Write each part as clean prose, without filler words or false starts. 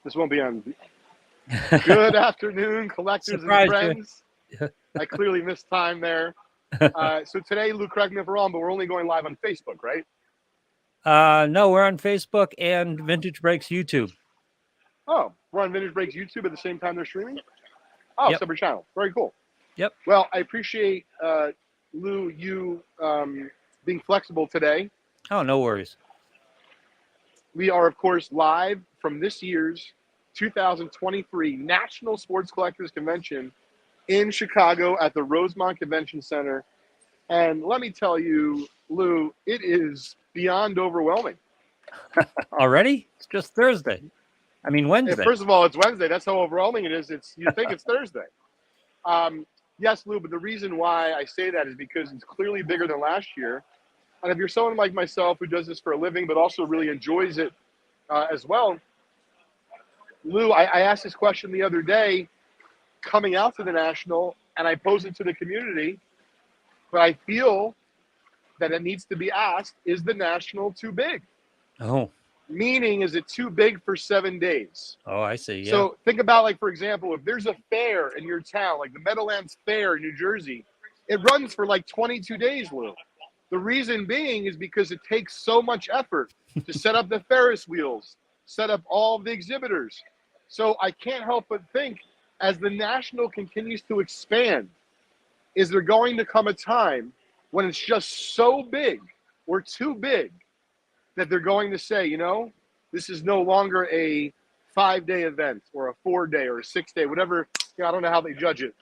This won't be on. Good afternoon, collectors and Surprised you. friends. I clearly missed time there. So today, Lou, correct me if I'm wrong, but we're only going live on Facebook, right? No, we're on Facebook and Vintage Breaks YouTube. Oh, we're on Vintage Breaks YouTube at the same time they're streaming? Oh, Yep. separate channel. Very cool. Yep. Well, I appreciate, Lou, you being flexible today. Oh, no worries. We are, of course, live from this year's 2023 National Sports Collectors Convention in Chicago at the Rosemont Convention Center. And let me tell you, Lou, it is beyond overwhelming. Already? It's just Thursday. I mean, Wednesday. First of all, it's Wednesday. That's how overwhelming it is. You think it's Thursday. Yes, Lou, but the reason why I say that is because it's clearly bigger than last year. And if you're someone like myself who does this for a living, but also really enjoys it as well, Lou, I asked this question the other day coming out to the National, and I posed it to the community, but I feel that it needs to be asked, is the National too big? Oh. Meaning, is it too big for 7 days? Oh, I see. Yeah. So think about, like, for example, if there's a fair in your town, like the Meadowlands Fair in New Jersey, it runs for like 22 days, Lou. The reason being is because it takes so much effort to set up the Ferris wheels, set up all the exhibitors. So I can't help but think, as the National continues to expand, is there going to come a time when it's just so big or too big that they're going to say, you know, this is no longer a 5-day event or a 4-day or a 6-day, whatever, I don't know how they judge it,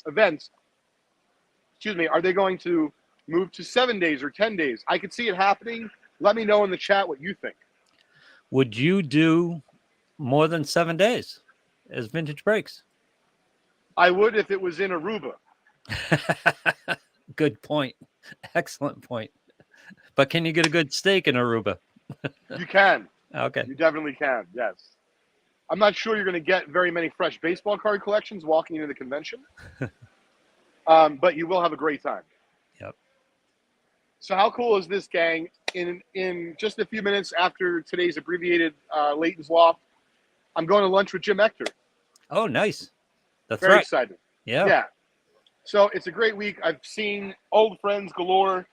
events. Excuse me, are they going to move to 7 days or 10 days? I could see it happening. Let me know in the chat what you think. Would you do more than 7 days as Vintage Breaks? I would if it was in Aruba. Good point. Excellent point. But can you get a good steak in Aruba? You can. Okay. You definitely can, yes. I'm not sure you're going to get very many fresh baseball card collections walking into the convention, but you will have a great time. Yep. So how cool is this, gang? In just a few minutes after today's abbreviated Leighton's Loft, I'm going to lunch with Jim Ector. Oh, nice. The Very threat. excited. Yeah. Yeah. So it's a great week. I've seen old friends galore.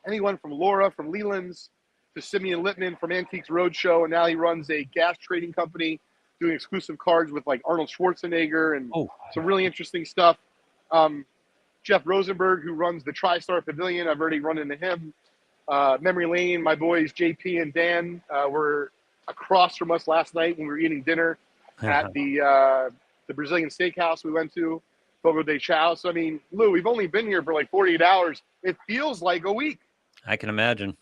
Anyone from Laura from Leland's to Simeon Littman from Antiques Roadshow, and now he runs a gas trading company doing exclusive cards with like Arnold Schwarzenegger and some really interesting stuff. Jeff Rosenberg, who runs the TriStar Pavilion, I've already run into him. Memory Lane, my boys JP and Dan were across from us last night when we were eating dinner at the Brazilian steakhouse we went to, Fogo de Chao. So, I mean, Lou, we've only been here for like 48 hours. It feels like a week. I can imagine.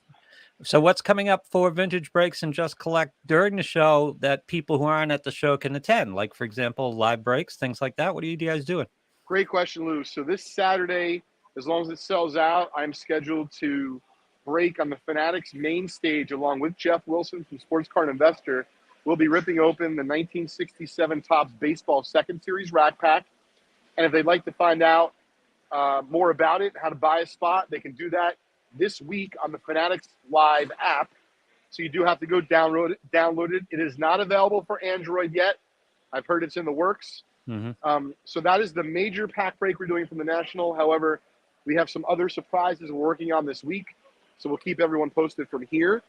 So what's coming up for Vintage Breaks and Just Collect during the show that people who aren't at the show can attend? Like, for example, live breaks, things like that. What are you guys doing? Great question, Lou. So this Saturday, as long as it sells out, I'm scheduled to break on the Fanatics main stage along with Jeff Wilson from Sports Card Investor. We'll be ripping open the 1967 Topps Baseball Second Series rack pack. And if they'd like to find out more about it, how to buy a spot, they can do that this week on the Fanatics Live app. So you do have to go download it. It is not available for Android yet. I've heard it's in the works. So that is the major pack break we're doing from the National. However, we have some other surprises we're working on this week. So we'll keep everyone posted from here.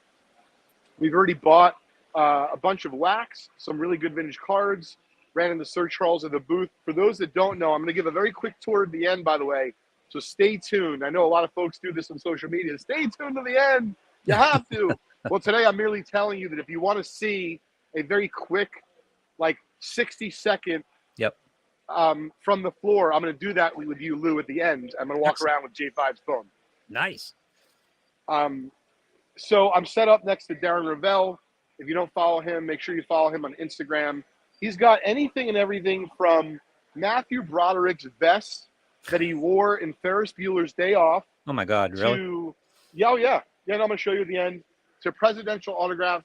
We've already bought a bunch of wax, some really good vintage cards, ran into Sir Charles at the booth. For those that don't know, I'm going to give a very quick tour at the end, by the way. So stay tuned. I know a lot of folks do this on social media. Stay tuned to the end. You have to. Well, today I'm merely telling you that if you want to see a very quick, like 60-second from the floor, I'm going to do that with you, Lou, at the end. I'm going to walk around with J5's phone. Nice. So I'm set up next to Darren Ravel. If you don't follow him, make sure you follow him on Instagram. He's got anything and everything from Matthew Broderick's vest that he wore in Ferris Bueller's Day Off. Oh, my God, really? Yeah, I'm going to show you at the end. To presidential autographs.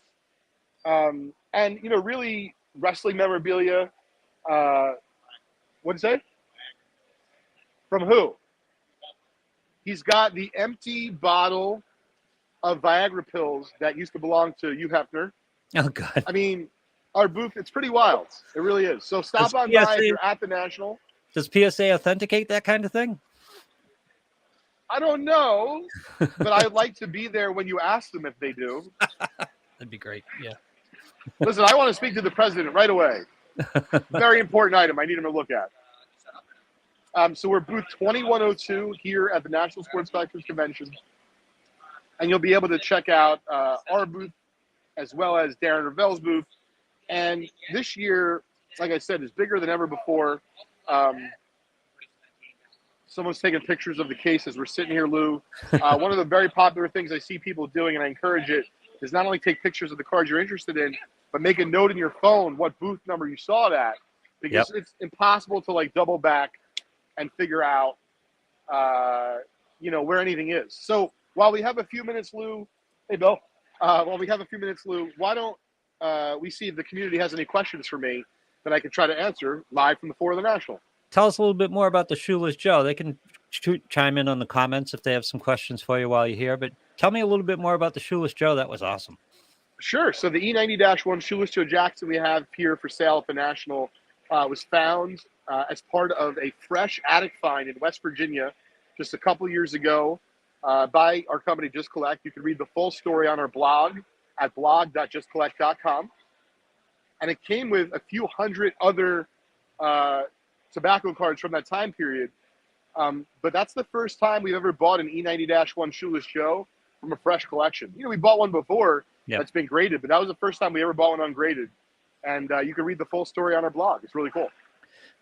And, you know, really wrestling memorabilia. What'd you say? From who? He's got the empty bottle of Viagra pills that used to belong to Hugh Hefner. Oh, God. I mean, our booth. It's pretty wild. It really is. So stop on by if you're at the National. Does PSA authenticate that kind of thing? I don't know, but I'd like to be there when you ask them if they do. That'd be great. Yeah. Listen, I want to speak to the president right away. Very important item. I need him to look at. So we're booth 2102 here at the National Sports Collectors Convention. And you'll be able to check out our booth as well as Darren Ravel's booth. And this year, like I said, is bigger than ever before. Someone's taking pictures of the case as we're sitting here, Lou. One of the very popular things I see people doing, and I encourage it, is not only take pictures of the cards you're interested in, but make a note in your phone what booth number you saw it at, because it's impossible to like double back and figure out, where anything is. So while we have a few minutes, Lou, hey, Bill, why don't we see if the community has any questions for me that I can try to answer live from the floor of the National. Tell us a little bit more about the Shoeless Joe. They can chime in on the comments if they have some questions for you while you're here, but tell me a little bit more about the Shoeless Joe. That was awesome. Sure. So the E90-1 Shoeless Joe Jackson we have here for sale at the National was found as part of a fresh attic find in West Virginia just a couple years ago by our company, Just Collect. You can read the full story on our blog at blog.justcollect.com. And it came with a few hundred other tobacco cards from that time period. But that's the first time we've ever bought an E90-1 Shoeless Joe from a fresh collection. We bought one before that's been graded, but that was the first time we ever bought one ungraded. And you can read the full story on our blog. It's really cool.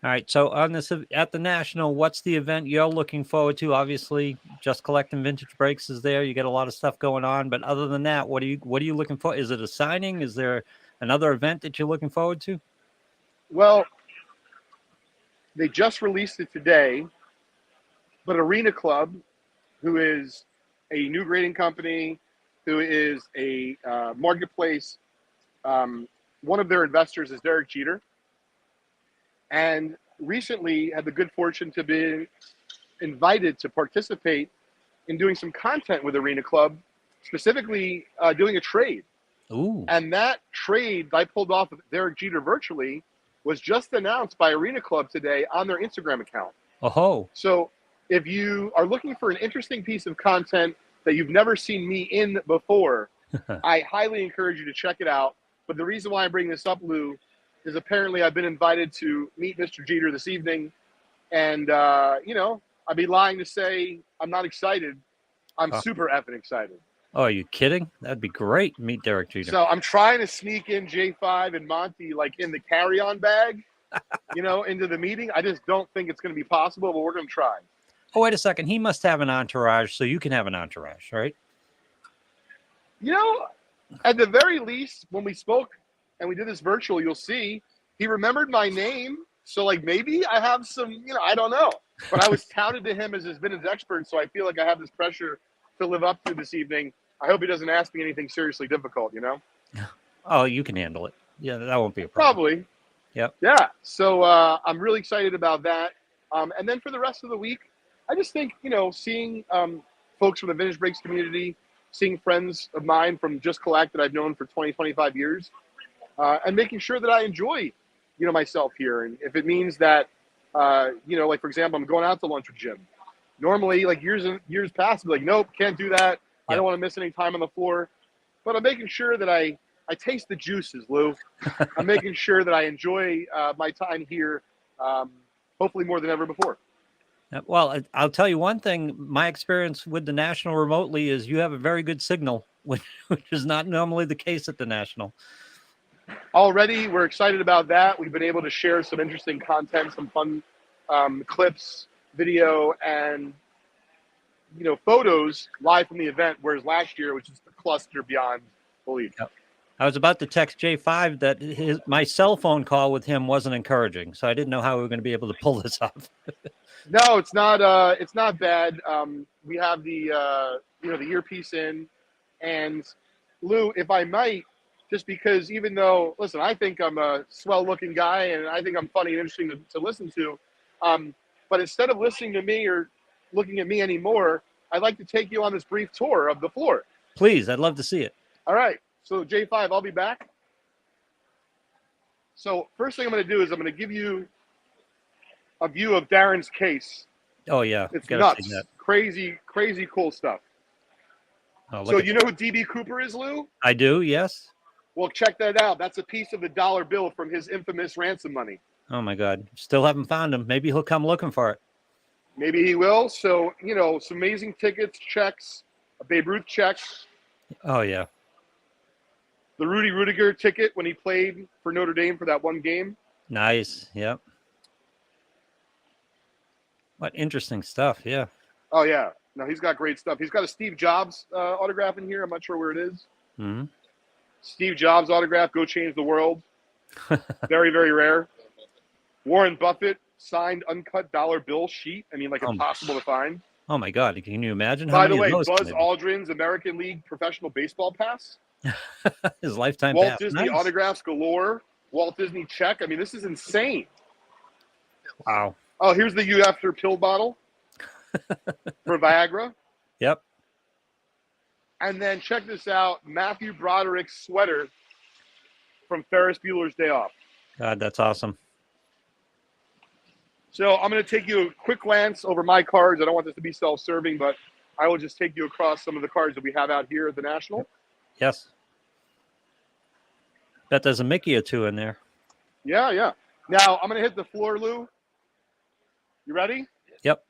All right. So on this at the National, what's the event you're looking forward to? Obviously, Just Collecting Vintage Breaks is there. You get a lot of stuff going on. But other than that, what are you looking for? Is it a signing? Is there another event that you're looking forward to? Well, they just released it today, but Arena Club, who is a new grading company, who is a marketplace, one of their investors is Derek Jeter, and recently had the good fortune to be invited to participate in doing some content with Arena Club, specifically doing a trade. Ooh. And that trade I pulled off of Derek Jeter virtually was just announced by Arena Club today on their Instagram account. Oh. So if you are looking for an interesting piece of content that you've never seen me in before, I highly encourage you to check it out. But the reason why I bring this up, Lou, is apparently I've been invited to meet Mr. Jeter this evening. And, I'd be lying to say I'm not excited. I'm super effing excited. Oh, are you kidding? That'd be great. Meet Derek Jeter. So I'm trying to sneak in J5 and Monty like in the carry-on bag, into the meeting. I just don't think it's going to be possible, but we're going to try. Oh, wait a second. He must have an entourage, so you can have an entourage, right? At the very least, when we spoke and we did this virtual, you'll see he remembered my name. So like maybe I have some, I don't know. But I was touted to him as his vintage expert, so I feel like I have this pressure to live up to this evening. I hope he doesn't ask me anything seriously difficult, Oh, you can handle it. Yeah, that won't be a problem. Probably. Yep. Yeah. So I'm really excited about that. And then for the rest of the week, I just think, seeing folks from the Vintage Breaks community, seeing friends of mine from Just Collect that I've known for 20, 25 years, and making sure that I enjoy, myself here. And if it means that, like, for example, I'm going out to lunch with Jim. Normally, like years past, I'd be like, nope, can't do that. Yep. I don't want to miss any time on the floor. But I'm making sure that I taste the juices, Lou. I'm making sure that I enjoy my time here, hopefully more than ever before. Well, I'll tell you one thing. My experience with the National remotely is you have a very good signal, which is not normally the case at the National. Already, we're excited about that. We've been able to share some interesting content, some fun clips, video, and photos live from the event, whereas last year was just a cluster beyond belief. Yep. I was about to text J5 that my cell phone call with him wasn't encouraging, so I didn't know how we were going to be able to pull this off. No, it's not. It's not bad. We have the the earpiece in, and Lou, if I might, just because even though, listen, I think I'm a swell-looking guy, and I think I'm funny and interesting to listen to, but instead of listening to me or looking at me anymore, I'd like to take you on this brief tour of the floor. Please, I'd love to see it. All right. So J5, I'll be back. So first thing I'm going to do is I'm going to give you a view of Darren's case. Oh yeah, It's gotta see nuts, that. crazy, crazy cool stuff. Oh, So look at you know who DB Cooper is, Lou? I do. Yes. Well, check that out. That's a piece of the dollar bill from his infamous ransom money. Oh my God, still haven't found him. Maybe he'll come looking for it. Maybe he will. So, you know, some amazing tickets, checks, a Babe Ruth check, Oh yeah, the Rudy Rudiger ticket when he played for Notre Dame for that one game. nice. Yep. What interesting stuff. Yeah. Oh, yeah. No, he's got great stuff. He's got a Steve Jobs autograph in here. I'm not sure where it is. Hmm. Steve Jobs autograph, Go Change the World. Very, very rare. Warren Buffett signed uncut dollar bill sheet. I mean, like impossible to find. Oh my God, can you imagine? How By the many way, of those Buzz Aldrin's American League Professional Baseball Pass. His lifetime Walt pass. Disney Nice. autographs galore. Walt Disney check. I mean, this is insane. Wow. Oh, here's the U after pill bottle for Viagra. Yep. And then check this out, Matthew Broderick's sweater from Ferris Bueller's Day Off. God, that's awesome. So I'm going to take you a quick glance over my cards. I don't want this to be self-serving, but I will just take you across some of the cards that we have out here at the National. Yes. Bet there's a Mickey or two in there. Yeah, yeah. Now, I'm going to hit the floor, Lou. You ready? Yep.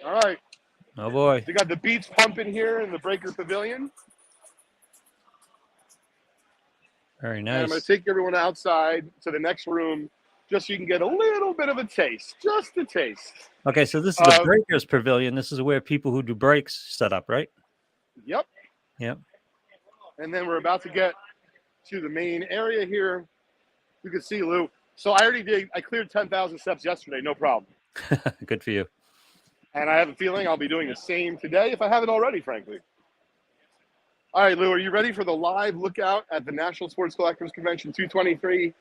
All right. Oh boy. We got the beats pumping here in the Breaker Pavilion. Very And I'm nice. going to take everyone outside to the next room just so you can get a little bit of a taste. Just a taste. Okay, so this is the Breakers Pavilion. This is where people who do breaks set up, right? Yep. Yep. And then we're about to get to the main area here. You can see, Lou. So I cleared 10,000 steps yesterday, no problem. Good for you. And I have a feeling I'll be doing the same today if I haven't already, frankly. All right, Lou, are you ready for the live lookout at the National Sports Collectors Convention 2023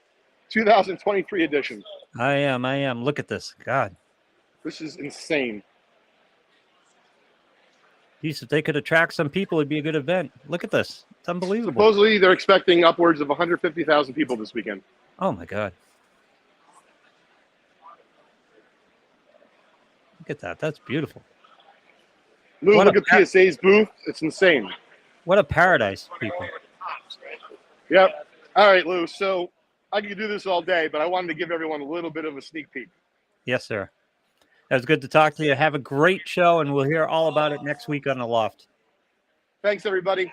edition? I am. Look at this. God. This is insane. Geez, if they could attract some people, it'd be a good event. Look at this. It's unbelievable. Supposedly, they're expecting upwards of 150,000 people this weekend. Oh, my God. Look at that. That's beautiful. Lou, look at PSA's booth. It's insane. What a paradise, people. Yep. All right, Lou. So I could do this all day, but I wanted to give everyone a little bit of a sneak peek. Yes, sir. It was good to talk to you. Have a great show, and we'll hear all about it next week on the Loft. Thanks, everybody.